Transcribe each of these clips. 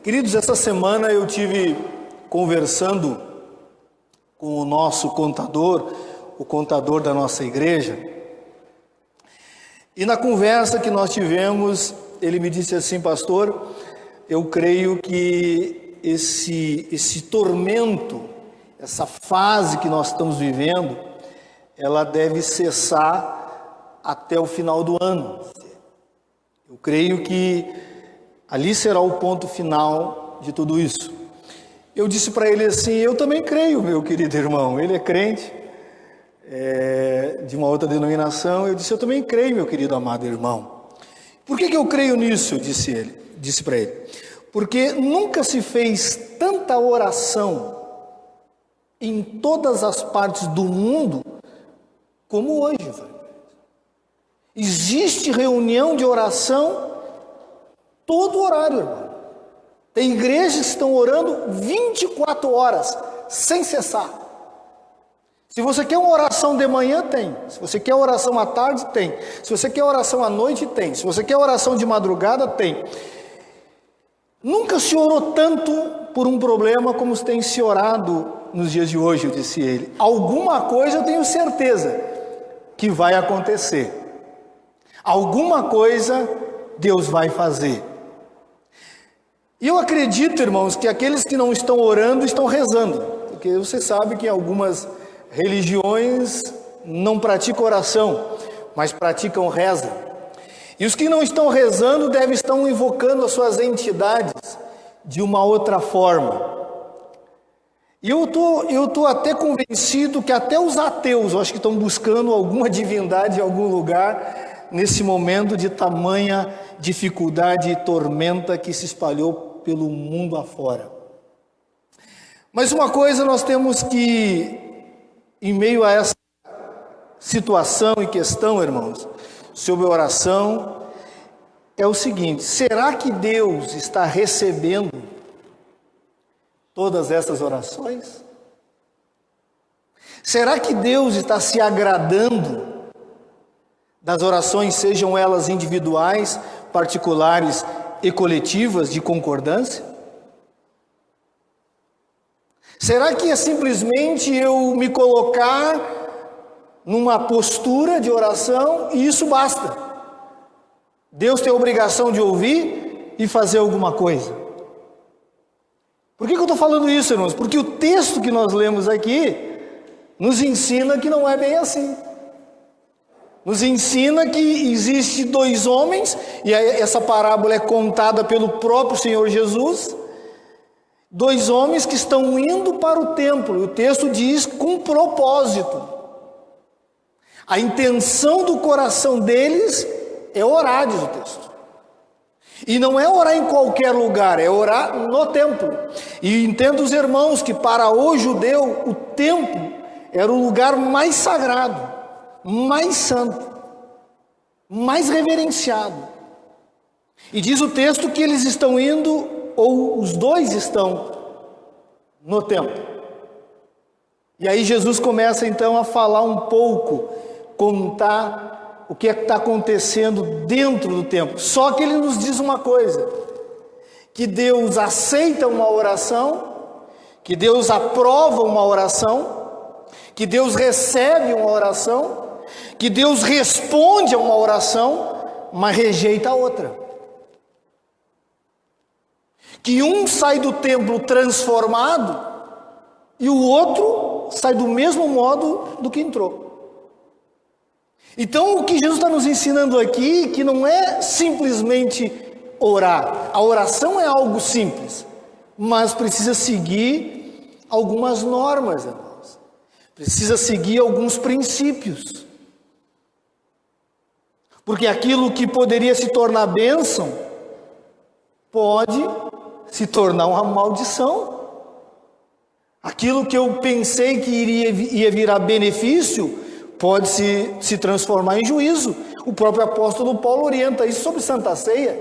Queridos, essa semana eu tive conversando com o nosso contador, o contador da nossa igreja, e na conversa que nós tivemos, ele me disse assim: pastor, eu creio que esse tormento, essa fase que nós estamos vivendo, ela deve cessar até o final do ano. Eu creio que ali será o ponto final de tudo isso. Eu disse para ele assim: eu também creio, meu querido irmão. Ele é crente, de uma outra denominação. Eu disse: eu também creio, meu querido amado irmão. Por que eu creio nisso? Eu disse para ele: porque nunca se fez tanta oração em todas as partes do mundo como hoje. Existe reunião de oração todo horário, irmão. Tem igrejas que estão orando 24 horas, sem cessar. Se você quer uma oração de manhã, tem. Se você quer oração à tarde, tem. Se você quer oração à noite, tem. Se você quer oração de madrugada, tem. Nunca se orou tanto por um problema como tem se orado nos dias de hoje, eu disse ele. Alguma coisa eu tenho certeza que vai acontecer. Alguma coisa Deus vai fazer. E eu acredito, irmãos, que aqueles que não estão orando estão rezando, porque você sabe que algumas religiões não praticam oração, mas praticam reza. E os que não estão rezando devem estar invocando as suas entidades de uma outra forma. E eu tô até convencido que até os ateus, eu acho que estão buscando alguma divindade em algum lugar nesse momento de tamanha dificuldade e tormenta que se espalhou pelo mundo afora. Mas uma coisa nós temos que, em meio a essa situação e questão, irmãos, sobre oração, é o seguinte: será que Deus está recebendo todas essas orações? Será que Deus está se agradando das orações, sejam elas individuais, particulares e coletivas de concordância? Será que é simplesmente eu me colocar numa postura de oração e isso basta? Deus tem a obrigação de ouvir e fazer alguma coisa. Por que eu estou falando isso, irmãos? Porque o texto que nós lemos aqui nos ensina que não é bem assim. Nos ensina que existe dois homens, e essa parábola é contada pelo próprio Senhor Jesus, dois homens que estão indo para o templo, e o texto diz com propósito. A intenção do coração deles é orar, diz o texto. E não é orar em qualquer lugar, é orar no templo. E entendo os irmãos que para o judeu o templo era o lugar mais sagrado, mais santo, mais reverenciado. E diz o texto que eles estão indo, ou os dois estão no templo. E aí Jesus começa então a falar um pouco, contar o que é que está acontecendo dentro do templo. Só que ele nos diz uma coisa: que Deus aceita uma oração, que Deus aprova uma oração, que Deus recebe uma oração, que Deus responde a uma oração, mas rejeita a outra. Que um sai do templo transformado e o outro sai do mesmo modo do que entrou. Então o que Jesus está nos ensinando aqui, que não é simplesmente orar. A oração é algo simples, mas precisa seguir algumas normas, irmãos. Precisa seguir alguns princípios. Porque aquilo que poderia se tornar bênção, pode se tornar uma maldição. Aquilo que eu pensei que ia virar benefício, pode se transformar em juízo. O próprio apóstolo Paulo orienta isso sobre Santa Ceia.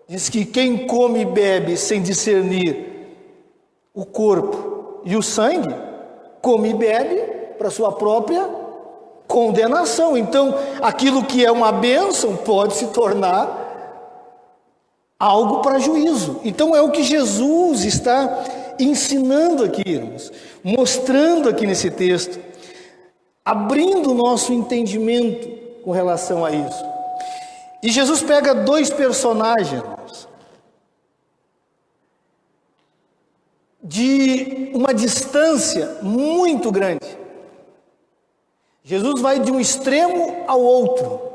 Diz que quem come e bebe sem discernir o corpo e o sangue, come e bebe para sua própria condenação. Então, aquilo que é uma bênção pode se tornar algo para juízo. Então é o que Jesus está ensinando aqui, irmãos, mostrando aqui nesse texto, abrindo o nosso entendimento com relação a isso. E Jesus pega dois personagens, irmãos, de uma distância muito grande. Jesus vai de um extremo ao outro.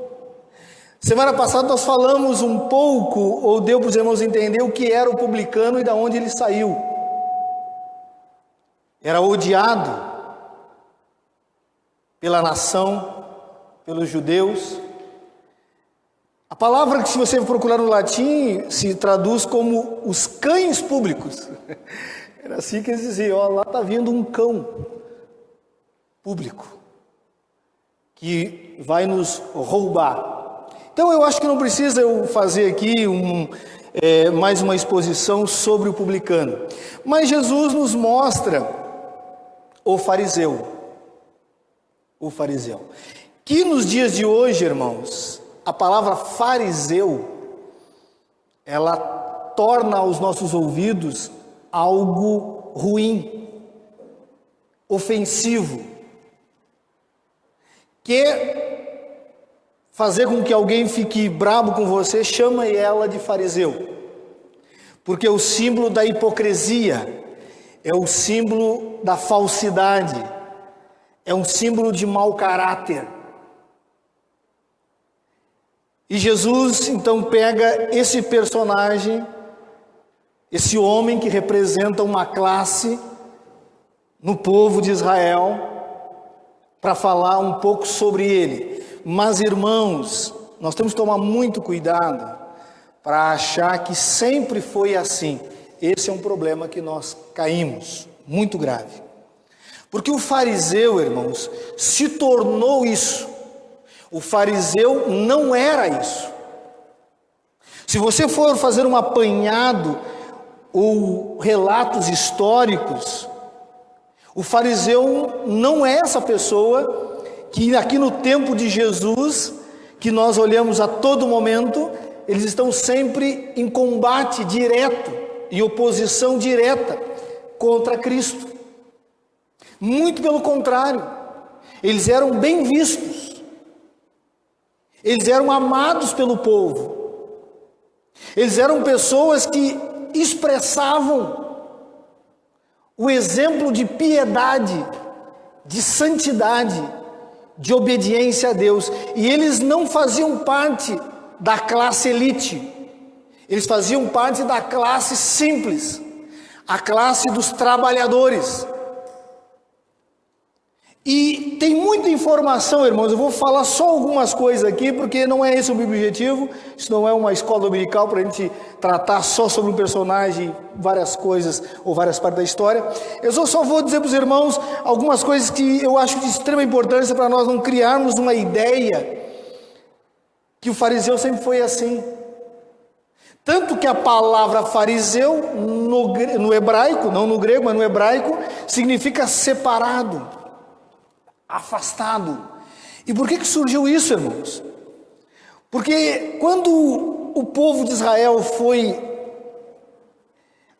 Semana passada nós falamos um pouco, ou deu para os irmãos entender o que era o publicano e de onde ele saiu. Era odiado pela nação, pelos judeus. A palavra que, se você procurar no latim, se traduz como os cães públicos. Era assim que eles diziam: ó, lá está vindo um cão público que vai nos roubar. Então eu acho que não precisa eu fazer aqui mais uma exposição sobre o publicano. Mas Jesus nos mostra o fariseu. O fariseu. Que nos dias de hoje, irmãos, a palavra fariseu, ela torna aos nossos ouvidos algo ruim, ofensivo, que fazer com que alguém fique bravo com você, chama ela de fariseu, porque é o símbolo da hipocrisia, é o símbolo da falsidade, é um símbolo de mau caráter. E Jesus então pega esse personagem, esse homem que representa uma classe no povo de Israel, para falar um pouco sobre ele. Mas, irmãos, nós temos que tomar muito cuidado para achar que sempre foi assim. Esse é um problema que nós caímos, muito grave. Porque o fariseu, irmãos, se tornou isso. O fariseu não era isso. Se você for fazer um apanhado ou relatos históricos, o fariseu não é essa pessoa que aqui no tempo de Jesus, que nós olhamos a todo momento, eles estão sempre em combate direto, em oposição direta contra Cristo. Muito pelo contrário, eles eram bem vistos, eles eram amados pelo povo, eles eram pessoas que expressavam o exemplo de piedade, de santidade, de obediência a Deus. E eles não faziam parte da classe elite, eles faziam parte da classe simples, a classe dos trabalhadores. E tem muita informação, irmãos, eu vou falar só algumas coisas aqui, porque não é esse o meu objetivo, isso não é uma escola dominical para a gente tratar só sobre um personagem, várias coisas, ou várias partes da história. Eu só vou dizer para os irmãos algumas coisas que eu acho de extrema importância para nós não criarmos uma ideia que o fariseu sempre foi assim. Tanto que a palavra fariseu, no hebraico, não no grego, mas no hebraico, significa separado, afastado. E por que surgiu isso, irmãos? Porque quando o povo de Israel foi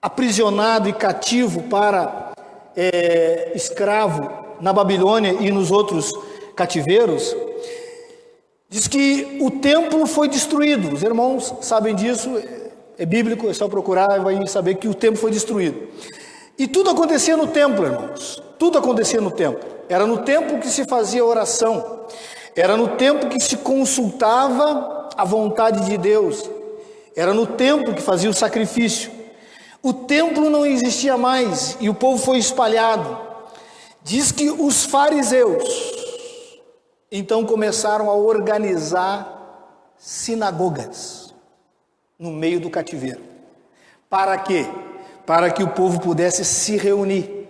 aprisionado e cativo para escravo na Babilônia e nos outros cativeiros, diz que o templo foi destruído. Os irmãos sabem disso, é bíblico, é só procurar e vai saber que o templo foi destruído. E tudo acontecia no templo, irmãos. Tudo acontecia no templo. Era no templo que se fazia oração. Era no templo que se consultava a vontade de Deus. Era no templo que fazia o sacrifício. O templo não existia mais e o povo foi espalhado. Diz que os fariseus então começaram a organizar sinagogas no meio do cativeiro. Para quê? Para que o povo pudesse se reunir,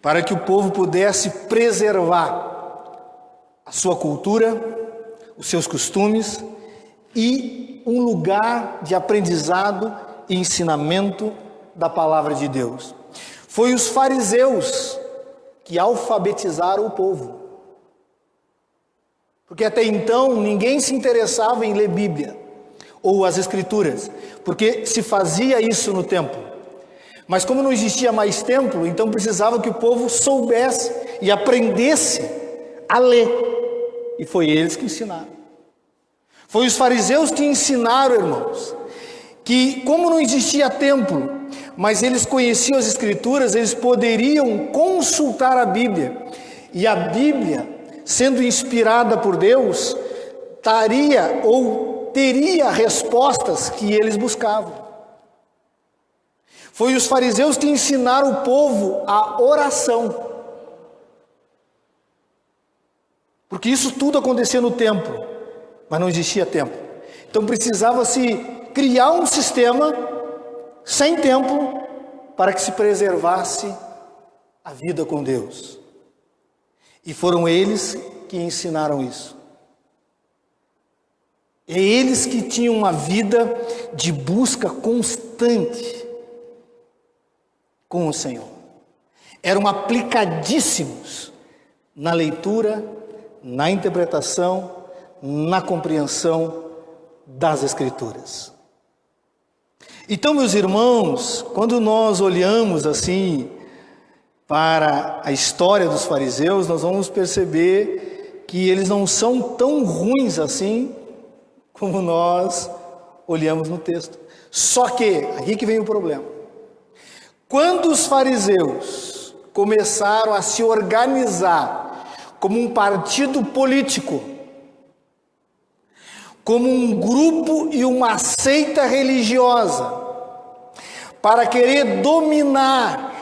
para que o povo pudesse preservar a sua cultura, os seus costumes e um lugar de aprendizado e ensinamento da palavra de Deus. Foi os fariseus que alfabetizaram o povo. Porque até então ninguém se interessava em ler Bíblia. ou as Escrituras, porque se fazia isso no templo. Mas como não existia mais templo, então precisava que o povo soubesse e aprendesse a ler. E foi eles que ensinaram. Foi os fariseus que ensinaram, irmãos, que como não existia templo, mas eles conheciam as Escrituras, eles poderiam consultar a Bíblia. E a Bíblia, sendo inspirada por Deus, daria ou teria respostas que eles buscavam. Foi os fariseus que ensinaram o povo a oração. Porque isso tudo acontecia no templo, mas não existia templo. Então precisava-se criar um sistema sem templo para que se preservasse a vida com Deus. E foram eles que ensinaram isso. É eles que tinham uma vida de busca constante com o Senhor. Eram aplicadíssimos na leitura, na interpretação, na compreensão das Escrituras. Então, meus irmãos, quando nós olhamos assim para a história dos fariseus, nós vamos perceber que eles não são tão ruins assim como nós olhamos no texto. Só que, aqui que vem o problema. Quando os fariseus começaram a se organizar como um partido político, como um grupo e uma seita religiosa, para querer dominar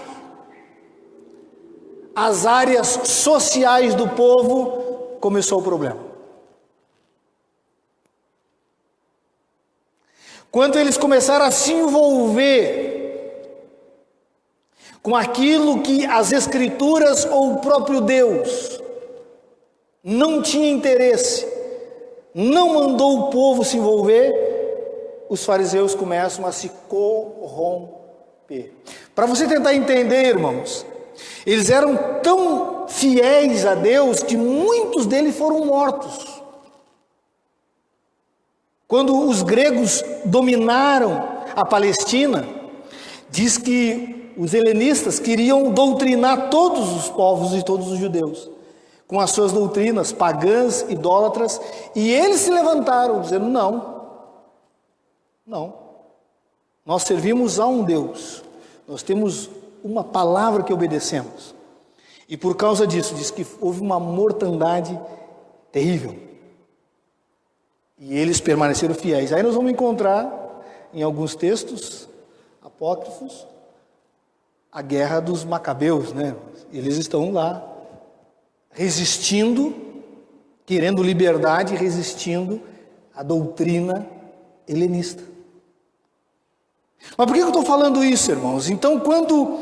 as áreas sociais do povo, começou o problema. Quando eles começaram a se envolver com aquilo que as Escrituras ou o próprio Deus não tinha interesse, não mandou o povo se envolver, os fariseus começam a se corromper. Para você tentar entender, irmãos, eles eram tão fiéis a Deus que muitos deles foram mortos. Quando os gregos dominaram a Palestina, diz que os helenistas queriam doutrinar todos os povos e todos os judeus com as suas doutrinas pagãs, idólatras, e eles se levantaram dizendo: não, nós servimos a um Deus, nós temos uma palavra que obedecemos, e por causa disso, diz que houve uma mortandade terrível, e eles permaneceram fiéis. Aí nós vamos encontrar em alguns textos apócrifos a guerra dos Macabeus, né? Eles estão lá resistindo, querendo liberdade, resistindo à doutrina helenista. Mas por que eu estou falando isso, irmãos? Então, quando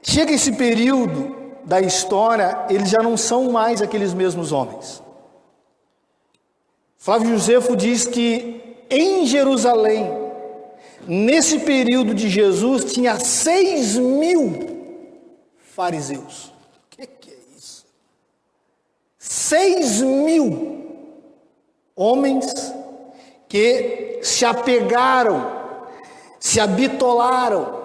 chega esse período da história, eles já não são mais aqueles mesmos homens. Flávio Josefo diz que em Jerusalém, nesse período de Jesus, tinha 6.000 fariseus. O que é isso? 6.000 homens que se apegaram, se habitolaram,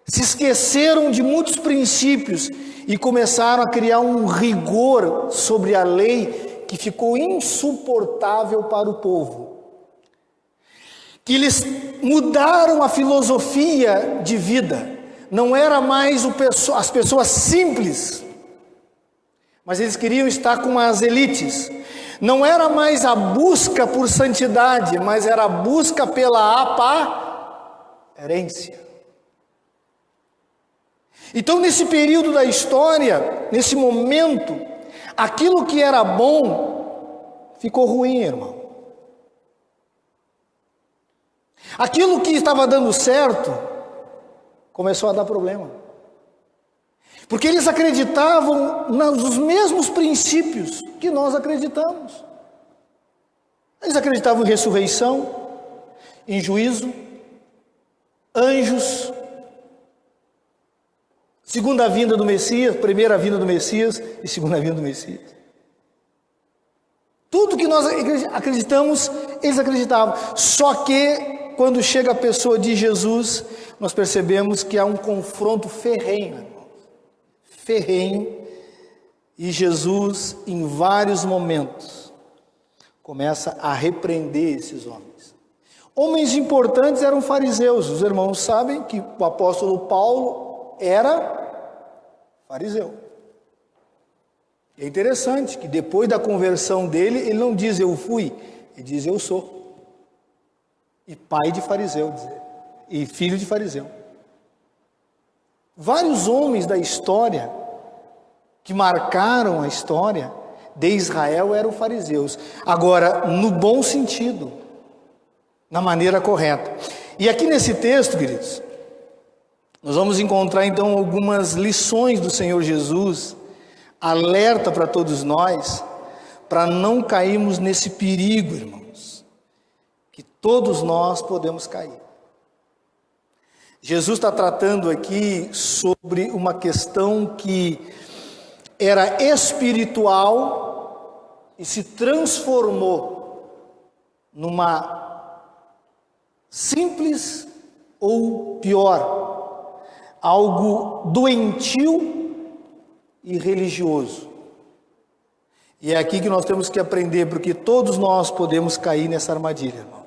se esqueceram de muitos princípios e começaram a criar um rigor sobre a lei que ficou insuportável para o povo. Que eles mudaram a filosofia de vida. Não era mais as pessoas simples, mas eles queriam estar com as elites. Não era mais a busca por santidade, mas era a busca pela aparência. Então, nesse período da história, nesse momento, aquilo que era bom ficou ruim, irmão. Aquilo que estava dando certo começou a dar problema. Porque eles acreditavam nos mesmos princípios que nós acreditamos. Eles acreditavam em ressurreição, em juízo, anjos, segunda vinda do Messias, primeira vinda do Messias e segunda vinda do Messias. Tudo que nós acreditamos eles acreditavam. Só que, quando chega a pessoa de Jesus, nós percebemos que há um confronto ferrenho, irmãos. Ferrenho. E Jesus, em vários momentos, começa a repreender esses homens. Homens importantes eram fariseus. Os irmãos sabem que o apóstolo Paulo era fariseu. É interessante que depois da conversão dele, ele não diz eu fui, ele diz eu sou. E pai de fariseu, e filho de fariseu. Vários homens da história que marcaram a história de Israel eram fariseus. Agora, no bom sentido, na maneira correta. E aqui nesse texto, queridos, nós vamos encontrar então algumas lições do Senhor Jesus, alerta para todos nós, para não cairmos nesse perigo, irmãos, que todos nós podemos cair. Jesus está tratando aqui sobre uma questão que era espiritual e se transformou numa simples ou pior, algo doentio e religioso. E é aqui que nós temos que aprender, porque todos nós podemos cair nessa armadilha, irmãos.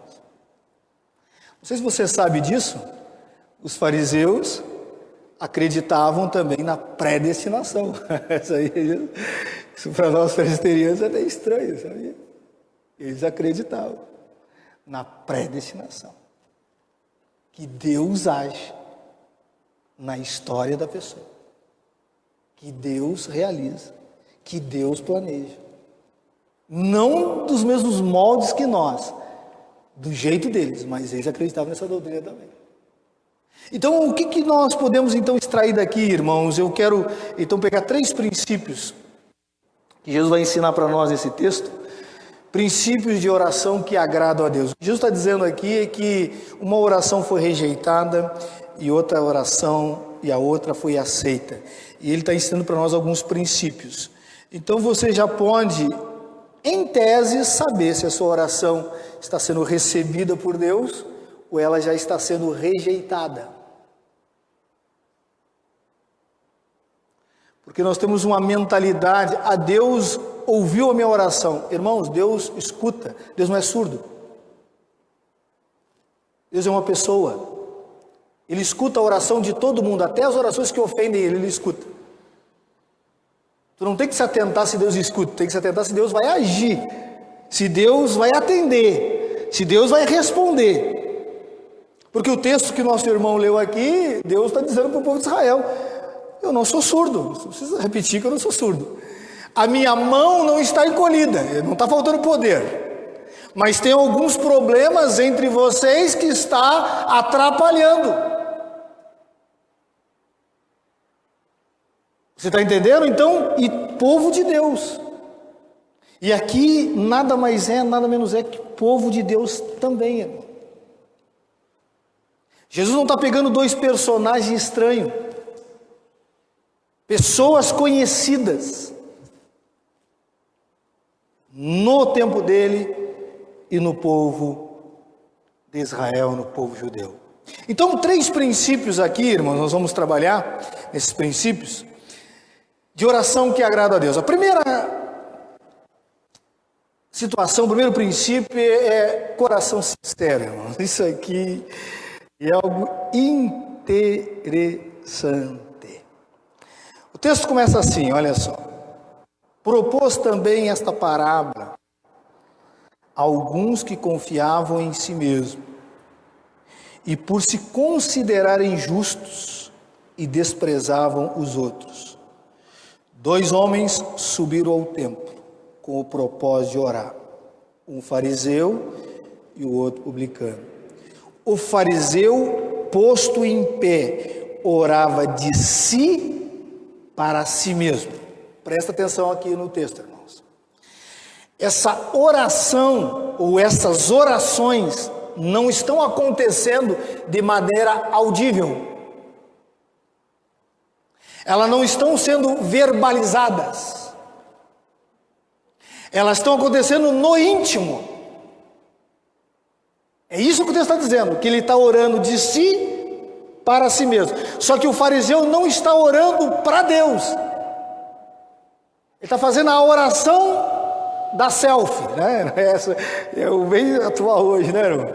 Não sei se você sabe disso, os fariseus acreditavam também na predestinação. Isso para nós presbiterianos é até estranho, sabia? Eles acreditavam na predestinação, que Deus age na história da pessoa, que Deus realiza, que Deus planeja, não dos mesmos moldes que nós, do jeito deles, mas eles acreditavam nessa doutrina também. Então, o que nós podemos então extrair daqui, irmãos? Eu quero então pegar 3 princípios que Jesus vai ensinar para nós nesse texto, princípios de oração que agradam a Deus. O que Jesus está dizendo aqui é que uma oração foi rejeitada e outra oração e a outra foi aceita. E ele está ensinando para nós alguns princípios. Então você já pode, em tese, saber se a sua oração está sendo recebida por Deus ou ela já está sendo rejeitada. Porque nós temos uma mentalidade, a Deus ouviu a minha oração. Irmãos, Deus escuta, Deus não é surdo. Deus é uma pessoa. Ele escuta a oração de todo mundo, até as orações que ofendem ele escuta. Tu não tem que se atentar se Deus escuta, tem que se atentar se Deus vai agir, se Deus vai atender, se Deus vai responder. Porque o texto que nosso irmão leu aqui, Deus está dizendo para o povo de Israel, eu não sou surdo, não precisa repetir que eu não sou surdo. A minha mão não está encolhida, não está faltando poder. Mas tem alguns problemas entre vocês que está atrapalhando. Você está entendendo? Então, e povo de Deus. E aqui nada mais é, nada menos é que povo de Deus também, irmão. Jesus não está pegando 2 personagens estranhos. Pessoas conhecidas no tempo dele e no povo de Israel, no povo judeu. Então, 3 princípios aqui, irmãos, nós vamos trabalhar nesses princípios de oração que agrada a Deus. A primeira situação, o primeiro princípio é coração sincero, irmãos. Isso aqui é algo interessante. O texto começa assim, olha só. Propôs também esta parábola a alguns que confiavam em si mesmo e por se considerarem justos e desprezavam os outros. 2 homens subiram ao templo com o propósito de orar, um fariseu e o outro publicano. O fariseu, posto em pé, orava de si para si mesmo. Presta atenção aqui no texto, irmãos. Essa oração ou essas orações não estão acontecendo de maneira audível. Elas não estão sendo verbalizadas. Elas estão acontecendo no íntimo. É isso que o texto está dizendo, que ele está orando de si para si mesmo. Só que o fariseu não está orando para Deus. Ele está fazendo a oração da selfie, né? Essa é o bem atual hoje, né, irmão?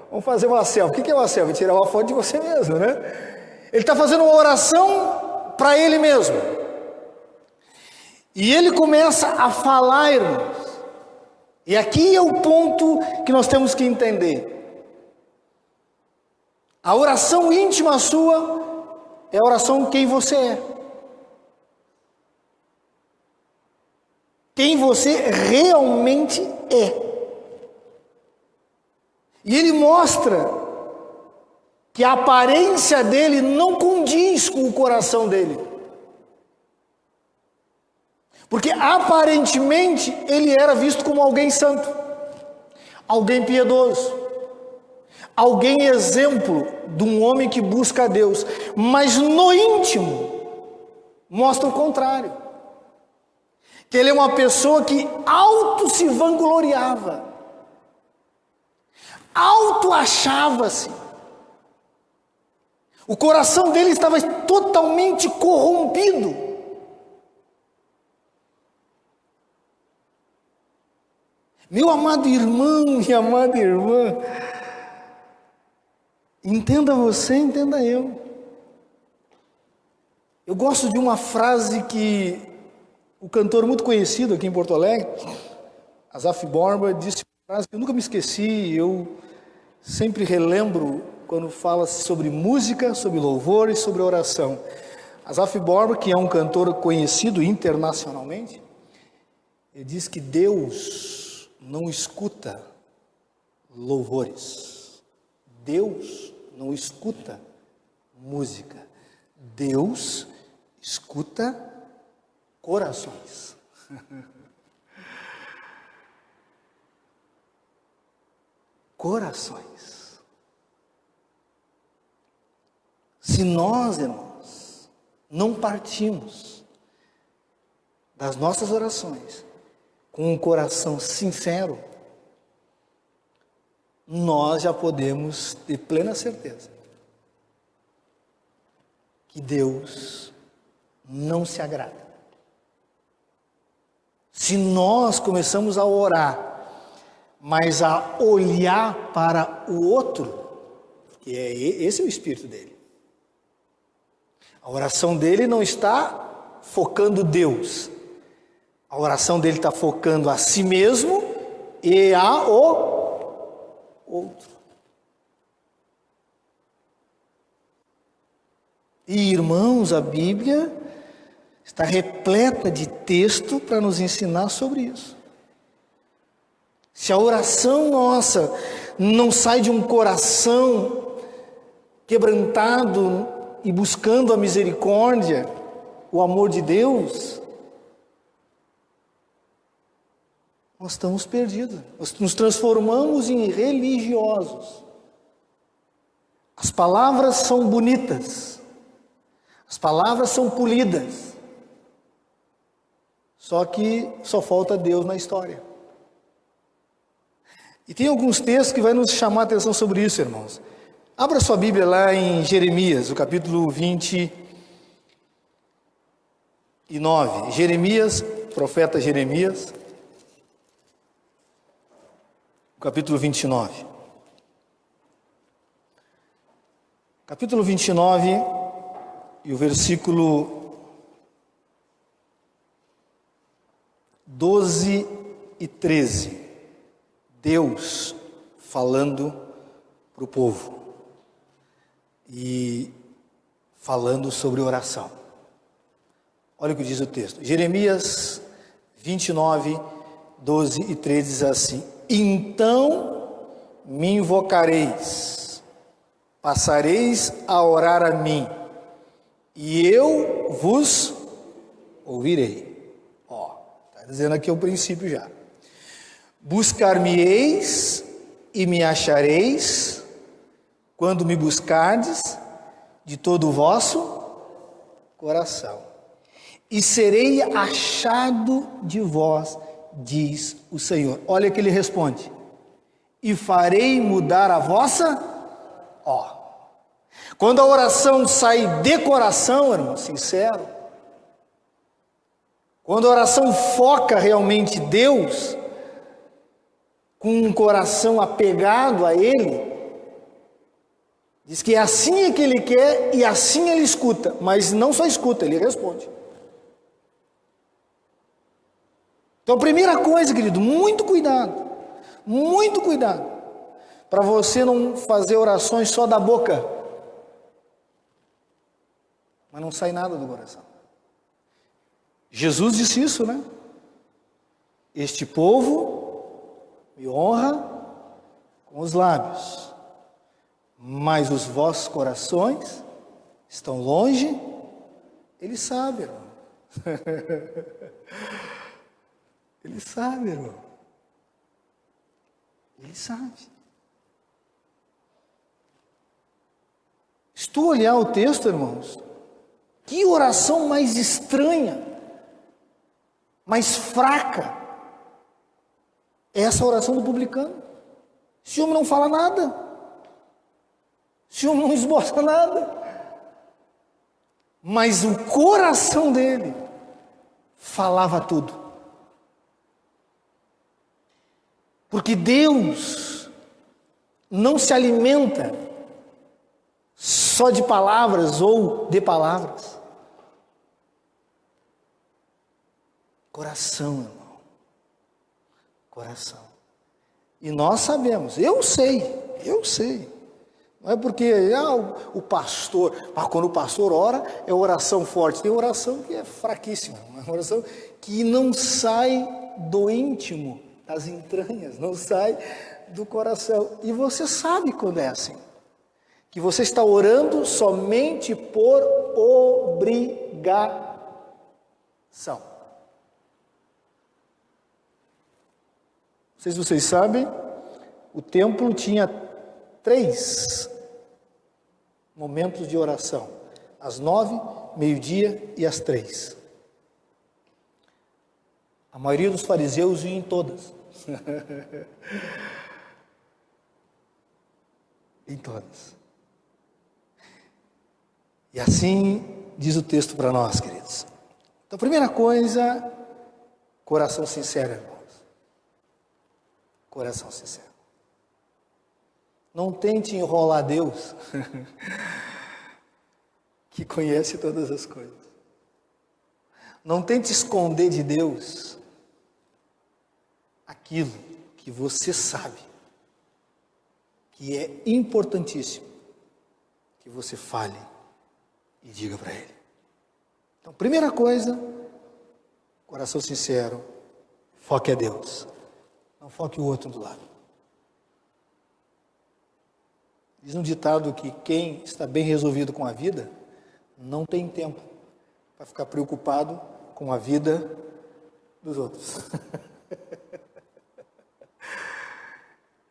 Vamos fazer uma selfie. O que é uma selfie? Tirar uma foto de você mesmo, né? Ele está fazendo uma oração para ele mesmo. E ele começa a falar, irmãos. E aqui é o ponto que nós temos que entender. A oração íntima sua é a oração quem você é. Quem você realmente é. E ele mostra que a aparência dele não condiz com o coração dele. Porque aparentemente ele era visto como alguém santo, alguém piedoso, alguém exemplo de um homem que busca a Deus, mas no íntimo mostra o contrário, que ele é uma pessoa que auto se vangloriava, auto achava-se, o coração dele estava totalmente corrompido. Meu amado irmão, minha amada irmã, entenda você, entenda eu. Eu gosto de uma frase que o cantor muito conhecido aqui em Porto Alegre, Asaf Borba, disse uma frase que eu nunca me esqueci, eu sempre relembro quando fala sobre música, sobre louvor e sobre oração. Asaf Borba, que é um cantor conhecido internacionalmente, ele diz que Deus não escuta louvores. Deus não escuta música. Deus escuta corações. Corações. Se nós, irmãos, não partimos das nossas orações com um coração sincero, nós já podemos ter plena certeza que Deus não se agrada. Se nós começamos a orar, mas a olhar para o outro, que esse é o espírito dele. A oração dele não está focando Deus. A oração dele está focando a si mesmo e a o outro. E irmãos, a Bíblia está repleta de texto para nos ensinar sobre isso. Se a oração nossa não sai de um coração quebrantado e buscando a misericórdia, o amor de Deus, nós estamos perdidos. Nós nos transformamos em religiosos. As palavras são bonitas. As palavras são polidas. Só que só falta Deus na história. E tem alguns textos que vai nos chamar a atenção sobre isso, irmãos. Abra sua Bíblia lá em Jeremias, o capítulo 29. Jeremias, profeta Jeremias, capítulo 29. Capítulo 29 e o versículo 12 e 13. Deus falando para o povo e falando sobre oração. Olha o que diz o texto. Jeremias 29, 12 e 13 diz assim: então me invocareis, passareis a orar a mim, e eu vos ouvirei. Ó, está dizendo aqui o princípio já. Buscar-me-eis e me achareis, quando me buscardes de todo o vosso coração. E serei achado de vós, diz o Senhor. Olha que ele responde: e farei mudar a vossa. Ó, quando a oração sai de coração, irmão, sincero, quando a oração foca realmente Deus, com um coração apegado a Ele, diz que é assim que Ele quer e assim Ele escuta, mas não só escuta, Ele responde. Então, primeira coisa, querido, muito cuidado, para você não fazer orações só da boca, mas não sai nada do coração. Jesus disse isso, né? Este povo me honra com os lábios, mas os vossos corações estão longe. Ele sabe, irmão. Ele sabe, irmão. Ele sabe. Se tu olhar o texto, irmãos, que oração mais estranha, mais fraca, é essa oração do publicano. Esse homem não fala nada. Esse homem não esboça nada. Mas o coração dele falava tudo. Porque Deus não se alimenta só de palavras ou de palavras. Coração, irmão. Coração. E nós sabemos, eu sei. Não é porque o pastor, quando o pastor ora, é oração forte. Tem oração que é fraquíssima, uma oração que não sai do íntimo, das entranhas, não sai do coração. E você sabe quando é assim, que você está orando somente por obrigação. Não sei se vocês sabem, o templo tinha 3 momentos de oração: às 9, meio-dia e às 3. A maioria dos fariseus ia em todas. Em todas. E assim diz o texto para nós, queridos. Então, primeira coisa, coração sincero, irmãos. Coração sincero. Não tente enrolar Deus, que conhece todas as coisas. Não tente esconder de Deus aquilo que você sabe que é importantíssimo que você fale e diga para Ele. Então, primeira coisa, coração sincero, foque a Deus, não foque o outro do lado. Diz um ditado que quem está bem resolvido com a vida não tem tempo para ficar preocupado com a vida dos outros.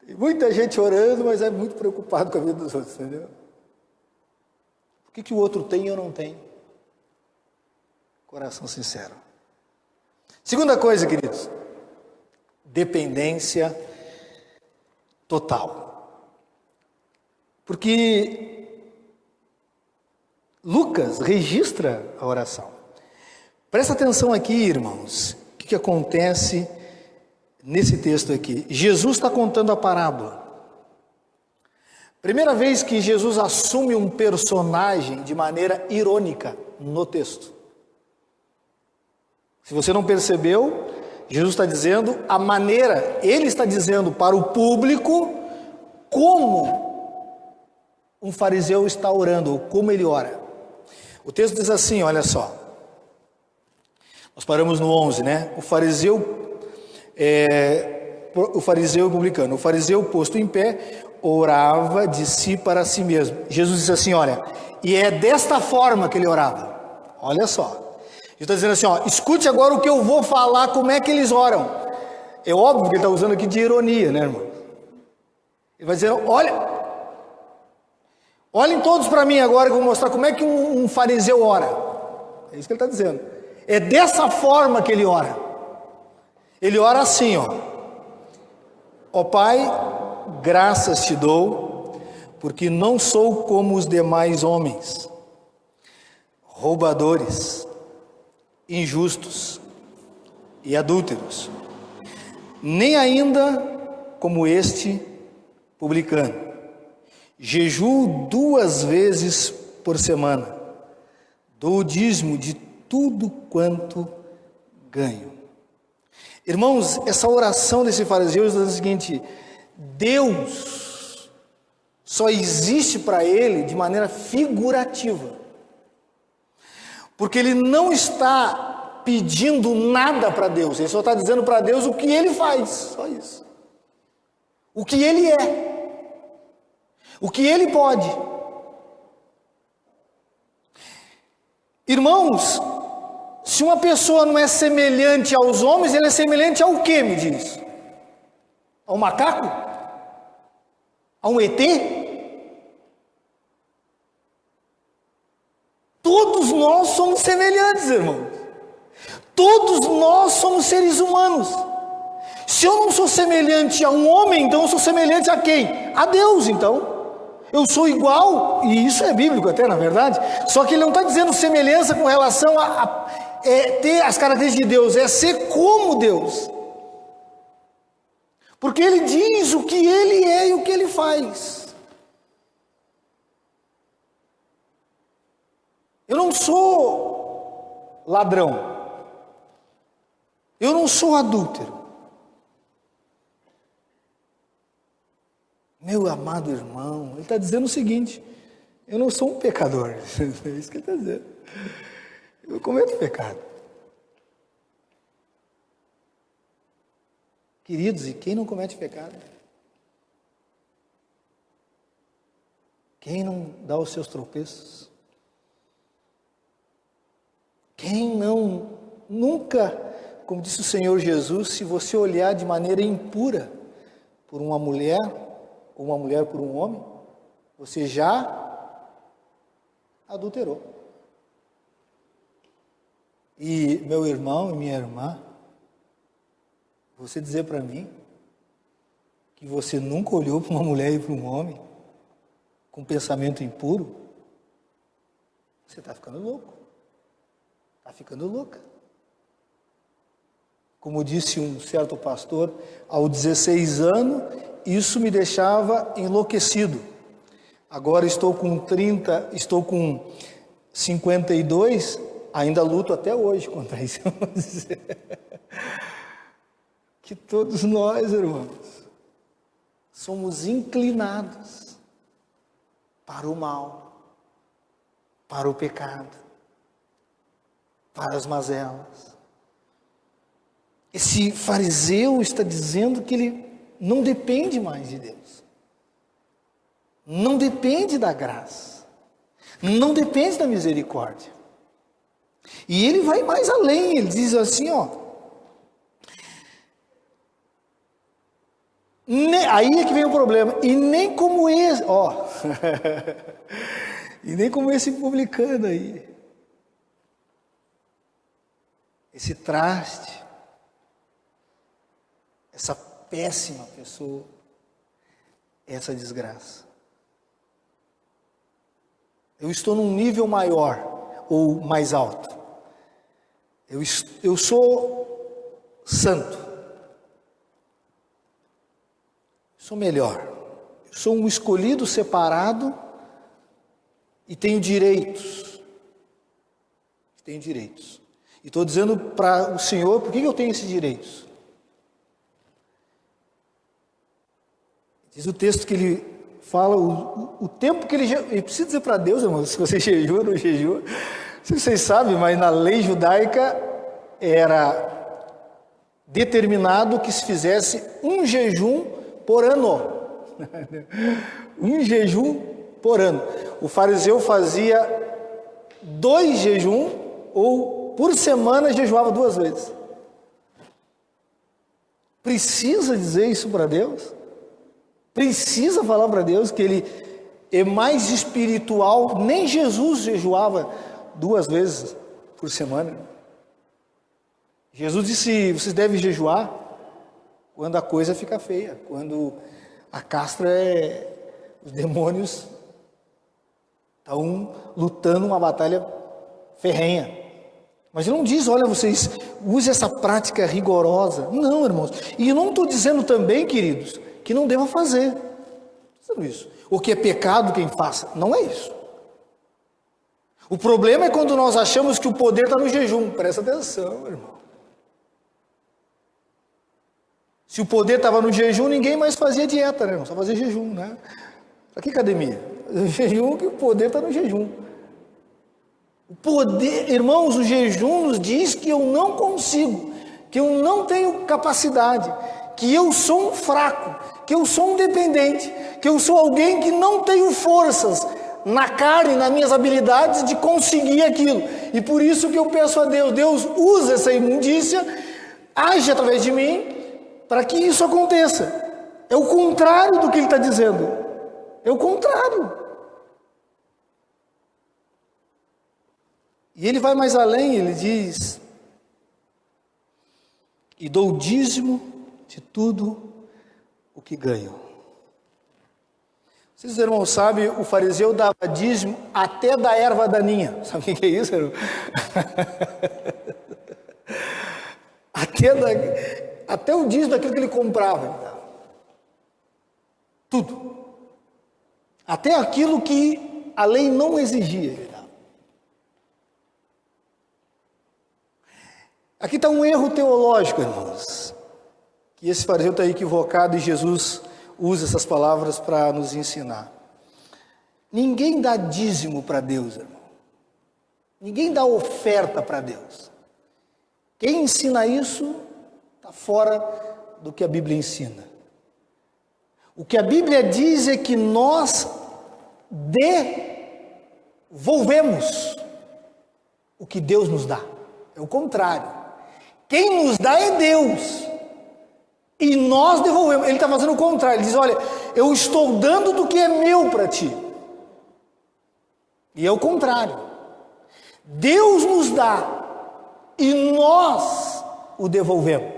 Tem muita gente orando, mas é muito preocupado com a vida dos outros, entendeu? O que o outro tem e eu não tenho? Coração sincero. Segunda coisa, queridos, dependência total. Porque Lucas registra a oração. Presta atenção aqui, irmãos, o que acontece nesse texto aqui. Jesus está contando a parábola. Primeira vez que Jesus assume um personagem de maneira irônica no texto. Se você não percebeu, Jesus está dizendo a maneira, ele está dizendo para o público como um fariseu está orando, como ele ora. O texto diz assim, olha só. Nós paramos no 11, né? O fariseu publicano. O fariseu posto em pé, orava de si para si mesmo. Jesus disse assim, olha, e é desta forma que ele orava. Olha só. Ele está dizendo assim, ó, escute agora o que eu vou falar, como é que eles oram. É óbvio que ele está usando aqui de ironia, né, irmão? Ele vai dizer, olhem todos para mim agora que eu vou mostrar como é que um fariseu ora. É isso que ele está dizendo. É dessa forma que ele ora. Ele ora assim, ó. Ó Pai, graças te dou, porque não sou como os demais homens, roubadores, injustos e adúlteros, nem ainda como este publicano. Jejuo 2 vezes por semana, dou o dízimo de tudo quanto ganho. Irmãos, essa oração desse fariseu diz o seguinte: Deus só existe para ele de maneira figurativa, porque ele não está pedindo nada para Deus, ele só está dizendo para Deus o que ele faz, só isso, o que ele é, o que ele pode. Irmãos, se uma pessoa não é semelhante aos homens, ele é semelhante ao quê, me diz? Ao macaco? A um ET? Todos nós somos semelhantes, irmãos. Todos nós somos seres humanos. Se eu não sou semelhante a um homem, então eu sou semelhante a quem? A Deus, então. Eu sou igual, e isso é bíblico até, na verdade. Só que ele não está dizendo semelhança com relação a ter as características de Deus, é ser como Deus. Porque ele diz o que ele é e o que ele faz. Eu não sou ladrão. Eu não sou adúltero. Meu amado irmão, ele está dizendo o seguinte: eu não sou um pecador. É isso que ele está dizendo. Eu cometo pecado. Queridos, e quem não comete pecado? Quem não dá os seus tropeços? Quem não, nunca, como disse o Senhor Jesus, se você olhar de maneira impura por uma mulher, ou uma mulher por um homem, você já adulterou. E meu irmão e minha irmã, você dizer para mim que você nunca olhou para uma mulher e para um homem com pensamento impuro, você está ficando louco. Está ficando louca. Como disse um certo pastor, aos 16 anos, isso me deixava enlouquecido. Agora estou com 30, estou com 52, ainda luto até hoje contra isso. Que todos nós, irmãos, somos inclinados para o mal, para o pecado, para as mazelas. Esse fariseu está dizendo que ele não depende mais de Deus, não depende da graça, não depende da misericórdia. E ele vai mais além, ele diz assim, aí é que vem o problema, e nem como esse, e nem como esse publicano aí, esse traste, essa péssima pessoa, essa desgraça. Eu estou num nível maior ou mais alto. Eu sou santo. Sou melhor. Eu sou um escolhido, separado e tenho direitos. Tenho direitos. E estou dizendo para o Senhor, por que eu tenho esses direitos? Diz o texto que ele fala o tempo que ele precisa dizer para Deus, irmão, se você jejua ou não jejua. Não sei se vocês sabem, mas na lei judaica era determinado que se fizesse um jejum por ano. Um jejum por ano. O fariseu fazia 2 jejuns, ou por semana jejuava 2 vezes. Precisa dizer isso para Deus? Precisa falar para Deus que ele é mais espiritual? Nem Jesus jejuava 2 vezes por semana. Jesus disse, vocês devem jejuar quando a coisa fica feia, quando A castra é... Os demônios estão lutando uma batalha ferrenha. Mas ele não diz, olha, vocês usem essa prática rigorosa. Não, irmãos. E eu não estou dizendo também, queridos, que não deva fazer. Não estou dizendo isso. O que é pecado quem faça. Não é isso. O problema é quando nós achamos que o poder está no jejum. Presta atenção, irmão. Se o poder estava no jejum, ninguém mais fazia dieta, né? Só fazia jejum, né? Para que academia? O jejum, que o poder está no jejum. O poder, irmãos, o jejum nos diz que eu não consigo, que eu não tenho capacidade, que eu sou um fraco, que eu sou um dependente, que eu sou alguém que não tenho forças na carne, nas minhas habilidades de conseguir aquilo. E por isso que eu peço a Deus, Deus usa essa imundícia, age através de mim, para que isso aconteça. É o contrário do que ele está dizendo. É o contrário. E ele vai mais além, ele diz: e dou o dízimo de tudo o que ganho. Vocês, irmãos, sabem, o fariseu dava dízimo até da erva daninha. Sabe o que é isso, irmão? Até o dízimo daquilo que ele comprava. Ele dava. Tudo. Até aquilo que a lei não exigia. Ele dava. Aqui está um erro teológico, irmãos. Que esse fariseu está equivocado e Jesus usa essas palavras para nos ensinar. Ninguém dá dízimo para Deus, irmão. Ninguém dá oferta para Deus. Quem ensina isso está fora do que a Bíblia ensina. O que a Bíblia diz é que nós devolvemos o que Deus nos dá. É o contrário. Quem nos dá é Deus. E nós devolvemos. Ele está fazendo o contrário. Ele diz, olha, eu estou dando do que é meu para ti. E é o contrário. Deus nos dá e nós o devolvemos.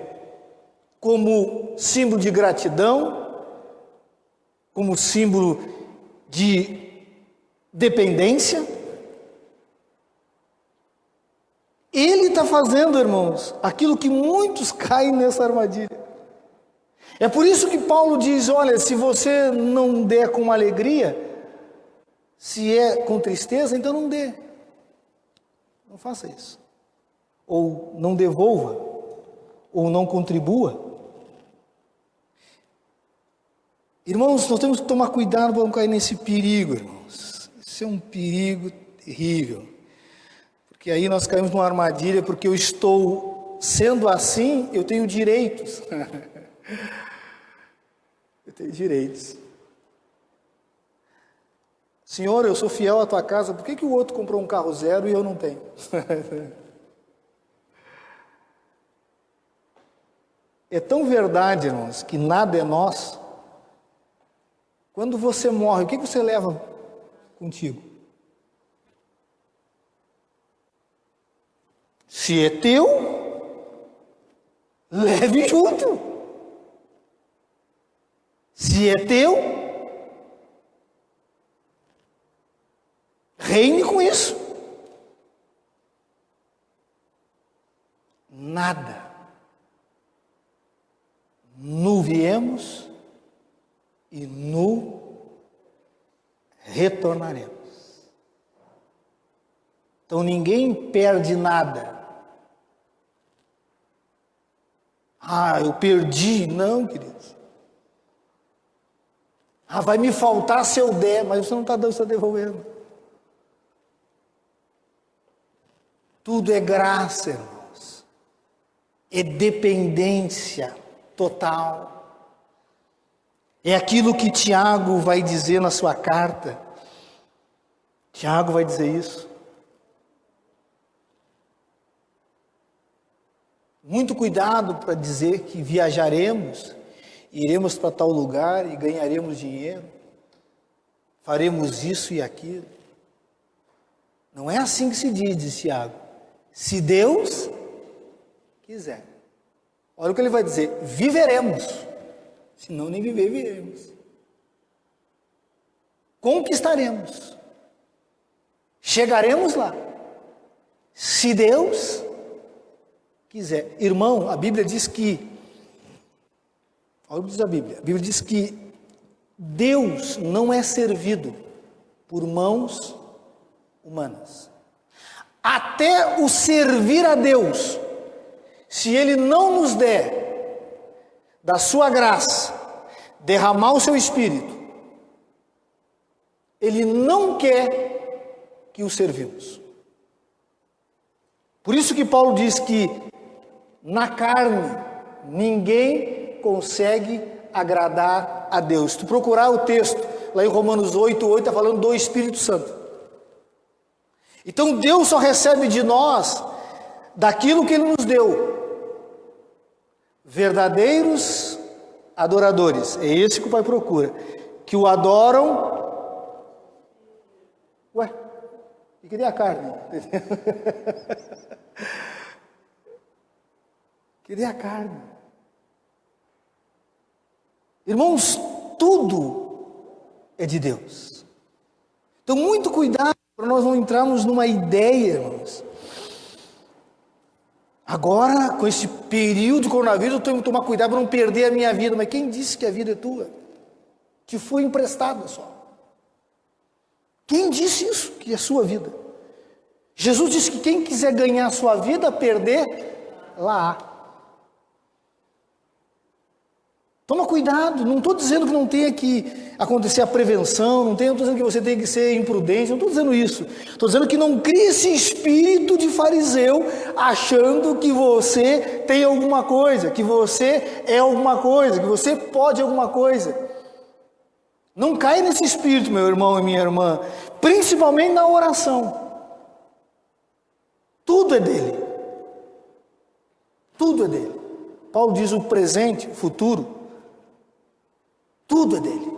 Como símbolo de gratidão, como símbolo de dependência. Ele está fazendo, irmãos, aquilo que muitos caem nessa armadilha. É por isso que Paulo diz, olha, se você não der com alegria, se é com tristeza, então não dê. Não faça isso. Ou não devolva, ou não contribua. Irmãos, nós temos que tomar cuidado para não cair nesse perigo, irmãos. Isso é um perigo terrível. Porque aí nós caímos numa armadilha, porque eu estou sendo assim, eu tenho direitos. Eu tenho direitos. Senhor, eu sou fiel à tua casa, por que o outro comprou um carro zero e eu não tenho? É tão verdade, irmãos, que nada é nosso. Quando você morre, o que você leva contigo? Se é teu, leve junto. Se é teu, reine com isso. Nada. Nu viemos e nu retornaremos. Então ninguém perde nada. Ah, eu perdi. Não, queridos. Ah, vai me faltar se eu der, mas você não está dando, você está devolvendo. Tudo é graça, irmãos. É dependência total. É aquilo que Tiago vai dizer na sua carta. Tiago vai dizer isso. Muito cuidado para dizer que viajaremos, iremos para tal lugar e ganharemos dinheiro, faremos isso e aquilo. Não é assim que se diz Tiago. Se Deus quiser. Olha o que ele vai dizer, viveremos. Se não, nem viver, viremos. conquistaremos, chegaremos lá, se Deus quiser. Irmão, a Bíblia diz que, olha o que diz a Bíblia diz que Deus não é servido por mãos humanas. Até o servir a Deus, se Ele não nos der da sua graça, derramar o seu Espírito, Ele não quer que o servimos. Por isso que Paulo diz que na carne ninguém consegue agradar a Deus. Se tu procurar o texto, lá em Romanos 8:8, está falando do Espírito Santo. Então Deus só recebe de nós daquilo que Ele nos deu. Verdadeiros adoradores, é esse que o Pai procura, que o adoram. Ué, e queria a carne. Queria a carne. Irmãos, tudo é de Deus. Então, muito cuidado para nós não entrarmos numa ideia, irmãos. Agora, com esse período de coronavírus, eu tenho que tomar cuidado para não perder a minha vida. Mas quem disse que a vida é tua? Que foi emprestada só. Quem disse isso, que é sua vida? Jesus disse que quem quiser ganhar a sua vida, perder, lá. Toma cuidado, não estou dizendo que não tenha que acontecer a prevenção, não estou dizendo que você tem que ser imprudente, não estou dizendo isso. Estou dizendo que não crie esse espírito de fariseu, achando que você tem alguma coisa, que você é alguma coisa, que você pode alguma coisa. Não caia nesse espírito, meu irmão e minha irmã, principalmente na oração. Tudo é dele. Tudo é dele. Paulo diz o presente, o futuro. Tudo é dele.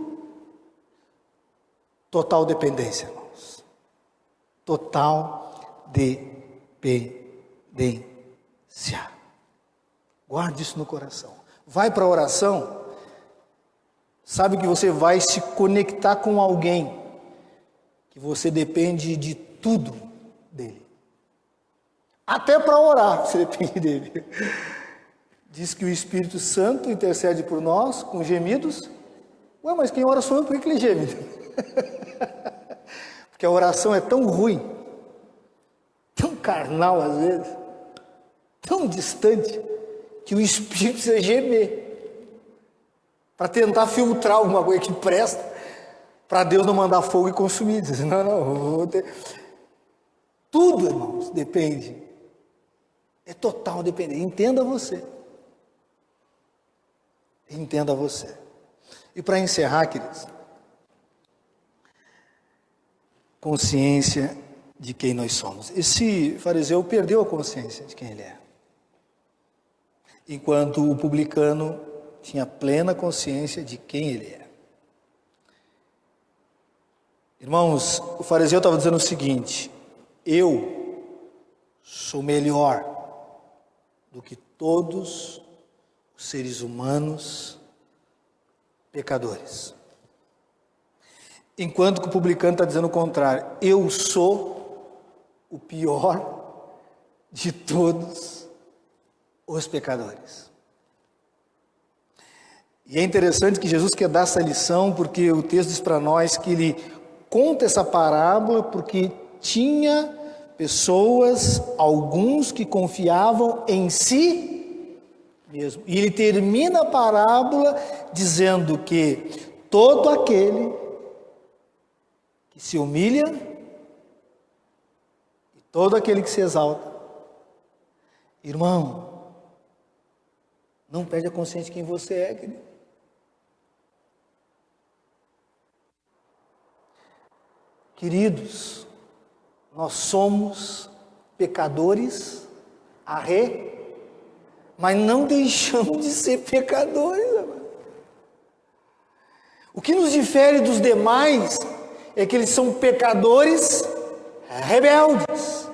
Total dependência, irmãos. Total dependência. Guarde isso no coração. Vai para a oração, sabe que você vai se conectar com alguém que você depende de tudo dele. Até para orar você depende dele. Diz que o Espírito Santo intercede por nós com gemidos. Ué, mas quem ora sou eu, por que ele geme? Porque a oração é tão ruim, tão carnal às vezes, tão distante, que o Espírito precisa gemer para tentar filtrar alguma coisa que presta, para Deus não mandar fogo e consumir. Diz, não, vou ter... Tudo, irmãos, depende. É total dependência. Entenda você. Entenda você. E para encerrar, queridos, consciência de quem nós somos. Esse fariseu perdeu a consciência de quem ele é, enquanto o publicano tinha plena consciência de quem ele é. Irmãos, o fariseu estava dizendo o seguinte: eu sou melhor do que todos os seres humanos pecadores. Enquanto que o publicano está dizendo o contrário: eu sou o pior de todos os pecadores. E é interessante que Jesus quer dar essa lição, porque o texto diz para nós que ele conta essa parábola porque tinha pessoas, alguns que confiavam em si mesmo. E ele termina a parábola dizendo que todo aquele que se humilha e todo aquele que se exalta, irmão, não perde a consciência de quem você é, querido. Queridos, nós somos pecadores mas não deixamos de ser pecadores. O que nos difere dos demais é que eles são pecadores rebeldes.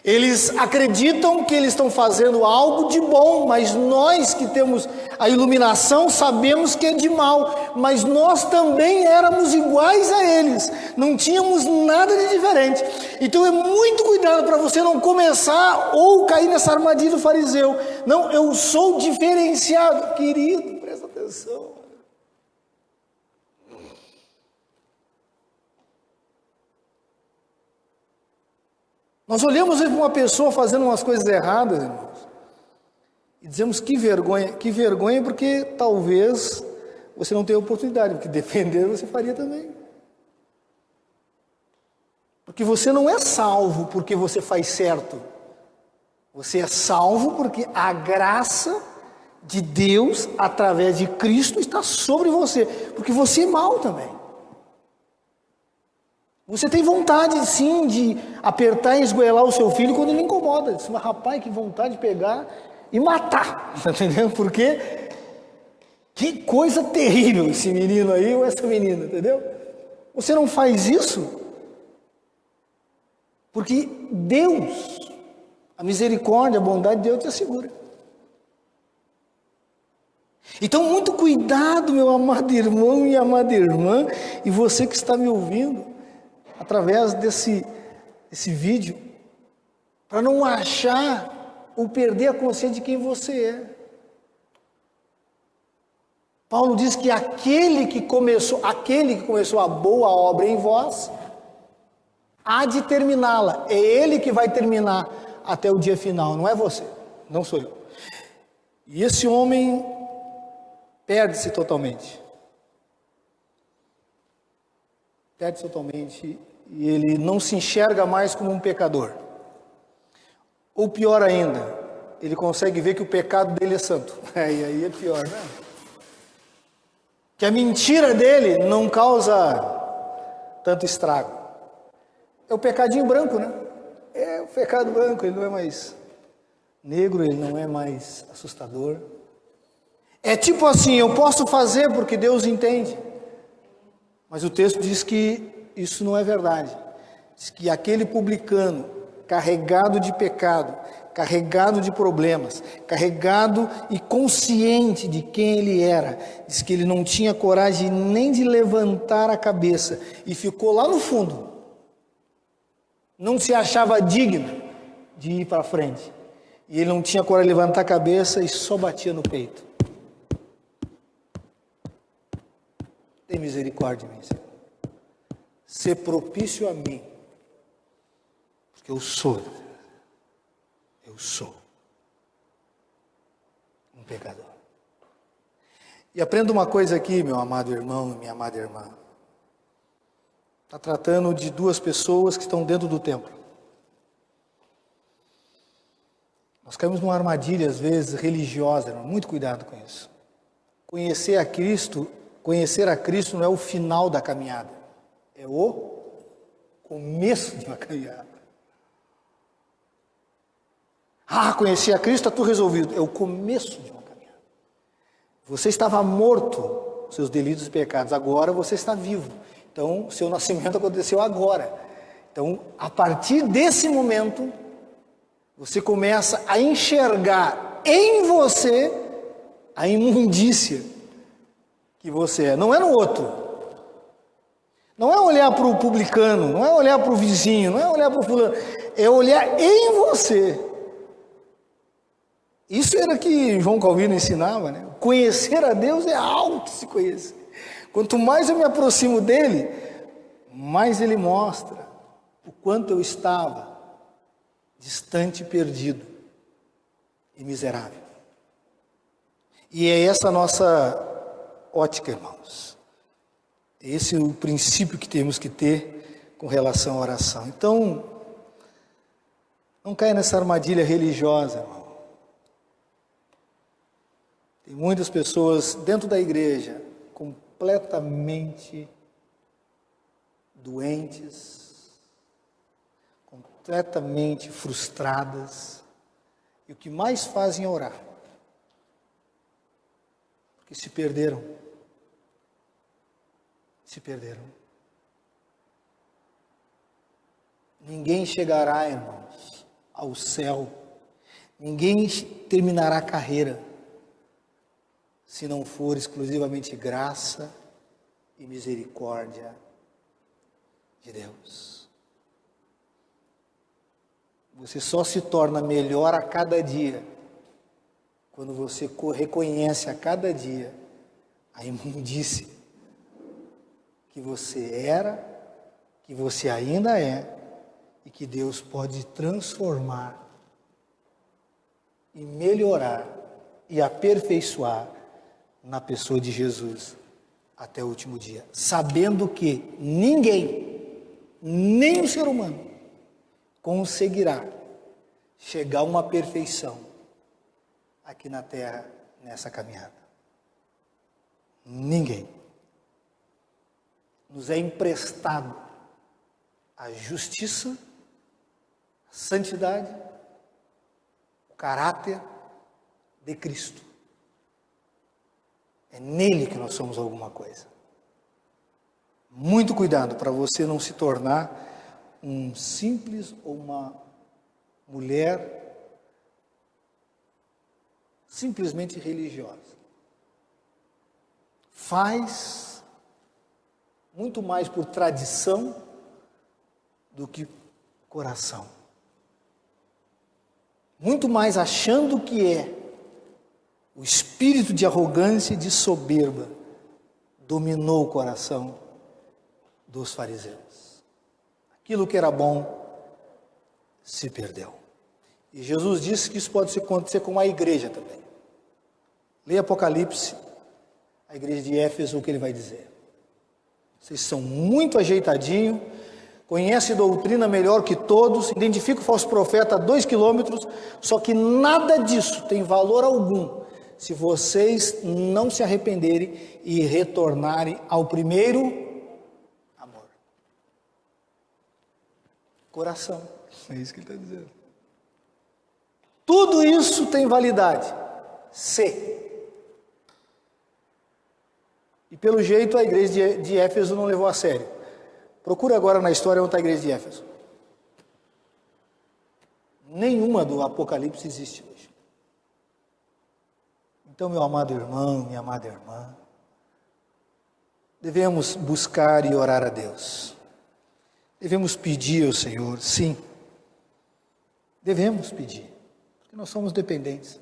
Eles acreditam que eles estão fazendo algo de bom, mas nós que temos a iluminação sabemos que é de mal. Mas nós também éramos iguais a eles, não tínhamos nada de diferente. Então é muito cuidado para você não começar ou cair nessa armadilha do fariseu. Não, eu sou diferenciado. Querido, presta atenção. Nós olhamos para uma pessoa fazendo umas coisas erradas, irmãos, e dizemos que vergonha porque talvez você não tenha oportunidade, porque defender você faria também. Porque você não é salvo porque você faz certo, você é salvo porque a graça de Deus, através de Cristo, está sobre você, porque você é mau também. Você tem vontade, sim, de apertar e esgoelar o seu filho quando ele incomoda. Diz, mas rapaz, que vontade de pegar e matar. Está entendendo? Porque que coisa terrível esse menino aí ou essa menina, entendeu? Você não faz isso porque Deus, a misericórdia, a bondade de Deus te assegura. Então, muito cuidado, meu amado irmão e amada irmã, e você que está me ouvindo, através desse vídeo, para não achar ou perder a consciência de quem você é. Paulo diz que aquele que começou a boa obra em vós, há de terminá-la. É ele que vai terminar até o dia final, não é você, não sou eu. E esse homem perde-se totalmente. Perde-se totalmente. E ele não se enxerga mais como um pecador. Ou pior ainda, ele consegue ver que o pecado dele é santo. E aí é pior, né? Que a mentira dele não causa tanto estrago. É o pecadinho branco, né? É o pecado branco, ele não é mais negro, ele não é mais assustador. É tipo assim, eu posso fazer porque Deus entende. Mas o texto diz que isso não é verdade. Diz que aquele publicano, carregado de pecado, carregado de problemas, carregado e consciente de quem ele era, diz que ele não tinha coragem nem de levantar a cabeça e ficou lá no fundo. Não se achava digno de ir para frente. E ele não tinha coragem de levantar a cabeça e só batia no peito. Tem misericórdia de mim, Senhor. Ser propício a mim, porque eu sou um pecador. E aprenda uma coisa aqui, meu amado irmão e minha amada irmã. Está tratando de duas pessoas que estão dentro do templo. Nós caímos numa armadilha, às vezes, religiosa, irmão. Muito cuidado com isso. Conhecer a Cristo não é o final da caminhada. É o começo de uma caminhada. Conheci a Cristo, está tudo resolvido. É o começo de uma caminhada. Você estava morto, seus delitos e pecados. Agora você está vivo. Então, seu nascimento aconteceu agora. Então, a partir desse momento, você começa a enxergar em você a imundícia que você é. Não é no outro. Não é olhar para o publicano, não é olhar para o vizinho, não é olhar para o fulano, é olhar em você. Isso era que João Calvino ensinava, né? Conhecer a Deus é algo que se conhece. Quanto mais eu me aproximo dele, mais ele mostra o quanto eu estava distante, perdido e miserável. E é essa a nossa ótica, irmãos. Esse é o princípio que temos que ter com relação à oração. Então, não caia nessa armadilha religiosa, irmão. Tem muitas pessoas dentro da igreja completamente doentes, completamente frustradas, e o que mais fazem é orar, porque se perderam. Ninguém chegará, irmãos, ao céu. Ninguém terminará a carreira se não for exclusivamente graça e misericórdia de Deus. Você só se torna melhor a cada dia quando você reconhece a cada dia a imundície que você era, que você ainda é e que Deus pode transformar e melhorar e aperfeiçoar na pessoa de Jesus até o último dia, sabendo que ninguém, nem o ser humano, conseguirá chegar a uma perfeição aqui na terra nessa caminhada. Ninguém. Nos é emprestado a justiça, a santidade, o caráter de Cristo. É nele que nós somos alguma coisa. Muito cuidado para você não se tornar um simples ou uma mulher simplesmente religiosa. Faz muito mais por tradição do que coração. Muito mais achando que é. O espírito de arrogância e de soberba dominou o coração dos fariseus. Aquilo que era bom se perdeu. E Jesus disse que isso pode acontecer com a igreja também. Leia Apocalipse, a igreja de Éfeso, o que ele vai dizer. Vocês são muito ajeitadinhos, conhecem doutrina melhor que todos, identificam o falso profeta a 2 quilômetros, só que nada disso tem valor algum se vocês não se arrependerem e retornarem ao primeiro amor. Coração. É isso que ele está dizendo. Tudo isso tem validade. E pelo jeito a igreja de Éfeso não levou a sério. Procura agora na história onde está a igreja de Éfeso. Nenhuma do Apocalipse existe hoje. Então, meu amado irmão, minha amada irmã, devemos buscar e orar a Deus. Devemos pedir ao Senhor, sim. Devemos pedir, porque nós somos dependentes.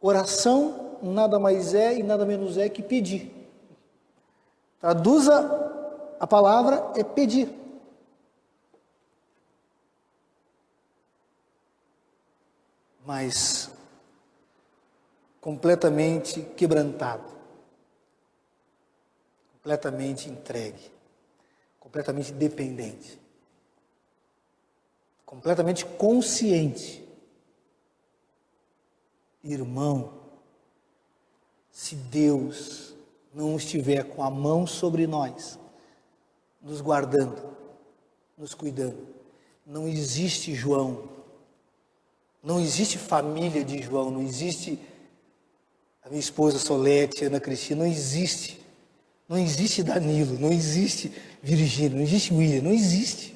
Oração nada mais é e nada menos é que pedir. Traduza a palavra é pedir. Mas completamente quebrantado, completamente entregue, completamente dependente, completamente consciente. Irmão, se Deus não estiver com a mão sobre nós, nos guardando, nos cuidando, não existe João, não existe família de João, não existe a minha esposa Solete, Ana Cristina, não existe. Não existe Danilo, não existe Virgínia, não existe William, não existe.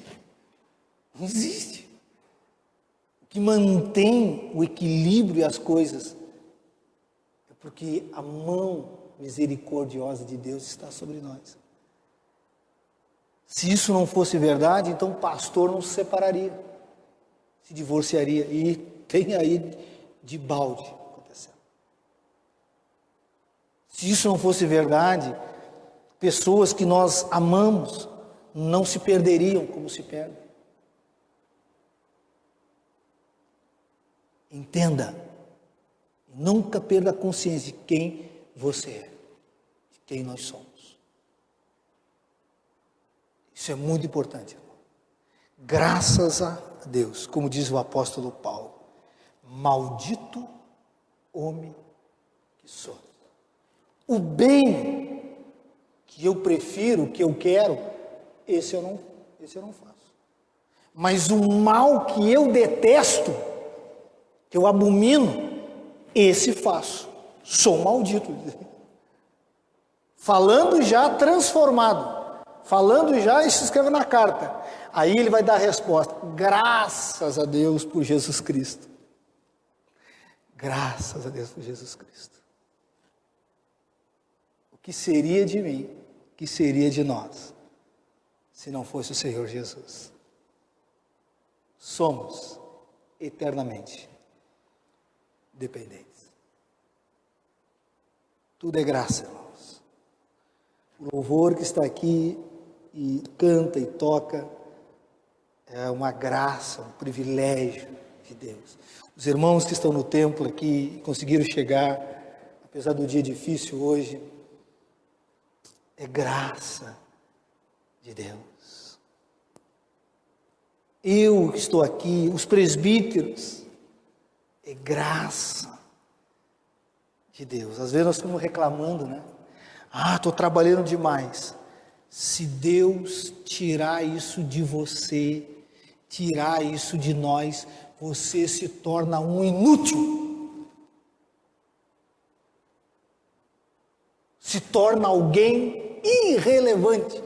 Não existe. O que mantém o equilíbrio e as coisas é porque a mão misericordiosa de Deus está sobre nós. Se isso não fosse verdade, então o pastor não se separaria, se divorciaria, e tem aí de balde acontecendo. Se isso não fosse verdade, pessoas que nós amamos não se perderiam como se perdem. Entenda, nunca perda a consciência de quem você é, de quem nós somos. Isso é muito importante, irmão. Graças a Deus, como diz o apóstolo Paulo, maldito homem que sou. O bem que eu prefiro, que eu quero, esse eu não faço. Mas o mal que eu detesto, que eu abomino, esse faço. Sou maldito. Falando já transformado. falando já e se escreve na carta. Aí ele vai dar a resposta: graças a Deus por Jesus Cristo. Graças a Deus por Jesus Cristo. O que seria de mim, o que seria de nós, se não fosse o Senhor Jesus? Somos eternamente dependentes. Tudo é graça, irmãos. O louvor que está aqui e canta e toca é uma graça, um privilégio de Deus. Os irmãos que estão no templo aqui conseguiram chegar, apesar do dia difícil hoje, é graça de Deus. Eu que estou aqui, os presbíteros, é graça de Deus. Às vezes nós estamos reclamando, né? Estou trabalhando demais. Se Deus tirar isso de você, tirar isso de nós, você se torna um inútil. Se torna alguém irrelevante.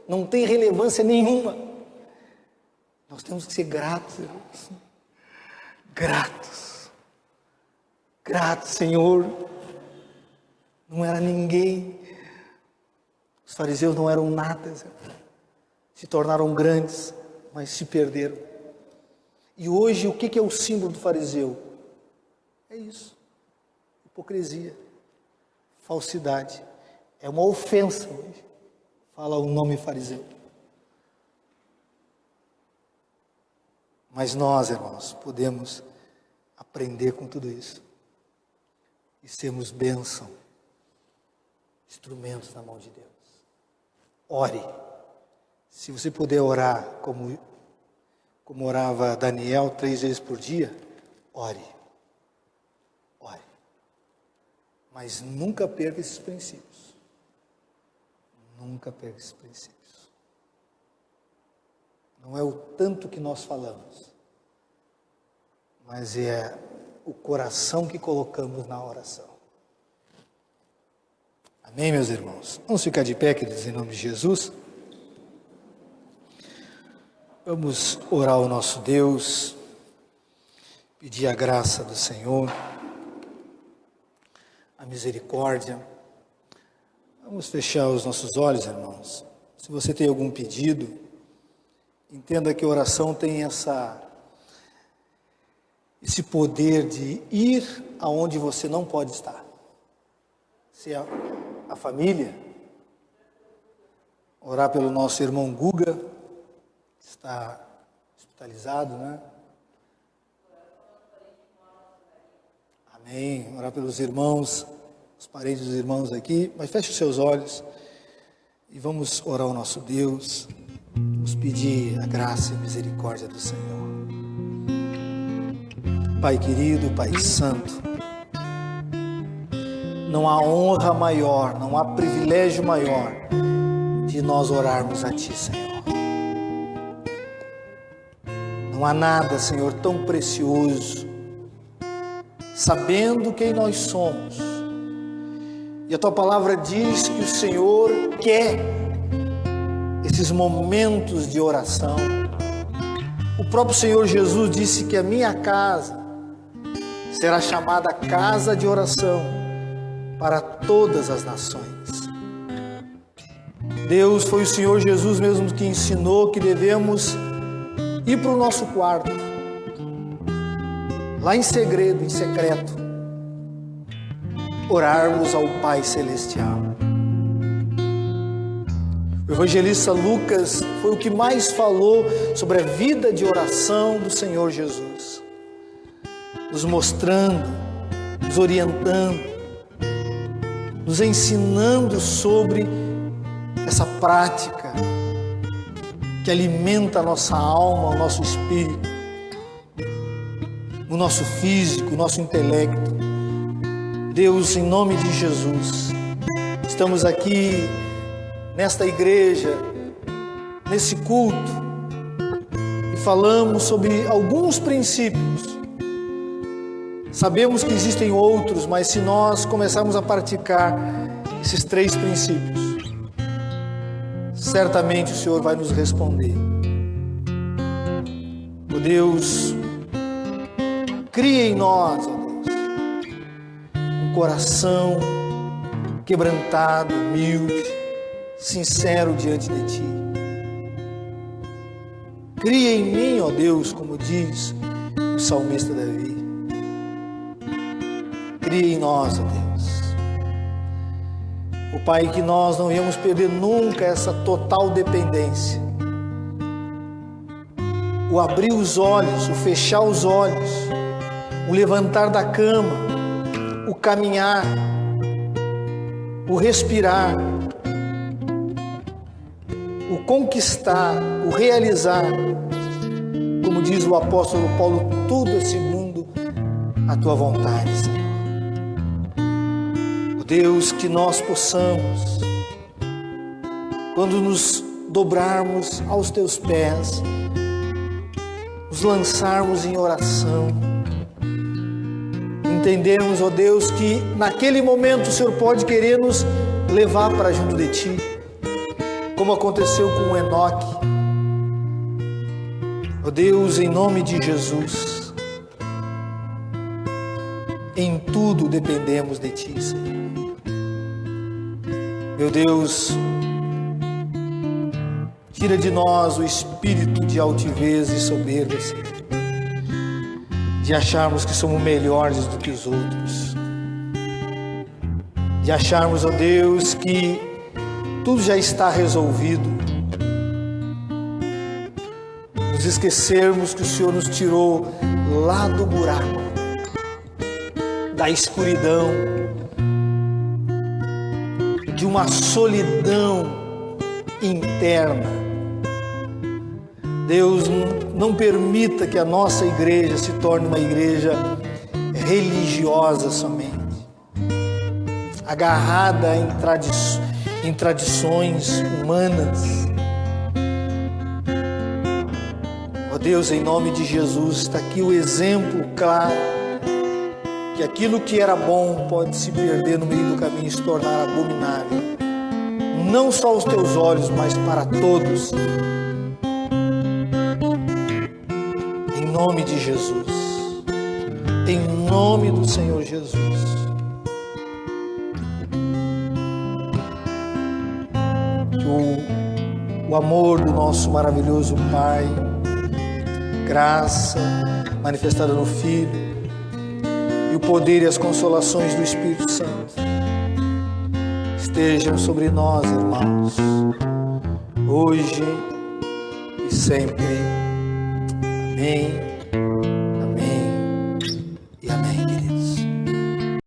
Não tem relevância nenhuma. Nós temos que ser gratos, irmãos. Gratos. Gratos, Senhor. Não era ninguém. Os fariseus não eram nada. Se tornaram grandes, mas se perderam. E hoje, o que é o símbolo do fariseu? É isso. Hipocrisia. Falsidade. É uma ofensa hoje. Fala o nome fariseu. Mas nós, irmãos, podemos aprender com tudo isso. E sermos bênção. Instrumentos na mão de Deus. Ore. Se você puder orar como orava Daniel 3 vezes por dia, ore. Ore. Mas nunca perca esses princípios. Nunca perca esses princípios. Não é o tanto que nós falamos, mas é o coração que colocamos na oração. Amém, meus irmãos? Vamos ficar de pé, queridos, em nome de Jesus. Vamos orar ao nosso Deus, pedir a graça do Senhor, a misericórdia. Vamos fechar os nossos olhos, irmãos. Se você tem algum pedido, entenda que a oração tem esse poder de ir aonde você não pode estar. Se é a família, orar pelo nosso irmão Guga, que está hospitalizado, né? Amém. Orar pelos irmãos, os parentes dos irmãos aqui. Mas feche os seus olhos e vamos orar ao nosso Deus. Vamos pedir a graça e a misericórdia do Senhor. Pai querido, Pai santo, não há honra maior, não há privilégio maior de nós orarmos a Ti, Senhor. Não há nada, Senhor, tão precioso, sabendo quem nós somos. E a Tua palavra diz que o Senhor quer esses momentos de oração. O próprio Senhor Jesus disse que a minha casa será chamada casa de oração para todas as nações. Deus, foi o Senhor Jesus mesmo que ensinou que devemos ir para o nosso quarto, lá em segredo, em secreto, orarmos ao Pai Celestial. O evangelista Lucas foi o que mais falou sobre a vida de oração do Senhor Jesus, nos mostrando, nos orientando, nos ensinando sobre essa prática que alimenta a nossa alma, o nosso espírito, o nosso físico, o nosso intelecto. Deus, em nome de Jesus, estamos aqui nesta igreja, nesse culto, e falamos sobre alguns princípios. Sabemos que existem outros, mas se nós começarmos a praticar esses 3 princípios, certamente o Senhor vai nos responder. Ó Deus, cria em nós, ó Deus, um coração quebrantado, humilde, sincero diante de Ti. Cria em mim, ó Deus, como diz o salmista Davi. Cria em nós, ó Deus. Ó Pai, que nós não venhamos perder nunca essa total dependência. O abrir os olhos, o fechar os olhos, o levantar da cama, o caminhar, o respirar, o conquistar, o realizar, como diz o apóstolo Paulo, tudo é segundo a Tua vontade, Senhor. Ó Deus, que nós possamos, quando nos dobrarmos aos Teus pés, nos lançarmos em oração, entendermos, ó Deus, que naquele momento o Senhor pode querer nos levar para junto de Ti, como aconteceu com Enoque. Ó Deus, em nome de Jesus, em tudo dependemos de Ti, Senhor. Meu Deus, tira de nós o espírito de altivez e soberba, Senhor, de acharmos que somos melhores do que os outros, de acharmos, ó Deus, que tudo já está resolvido, nos esquecermos que o Senhor nos tirou lá do buraco, da escuridão, de uma solidão interna. Deus, não permita que a nossa igreja se torne uma igreja religiosa somente, agarrada em tradições humanas. Ó Deus, em nome de Jesus, está aqui o exemplo claro que aquilo que era bom pode se perder no meio do caminho e se tornar abominável, não só aos Teus olhos, mas para todos. Em nome de Jesus, em nome do Senhor Jesus. Que o amor do nosso maravilhoso Pai, graça manifestada no Filho, e o poder e as consolações do Espírito Santo estejam sobre nós, irmãos, hoje e sempre. Amém.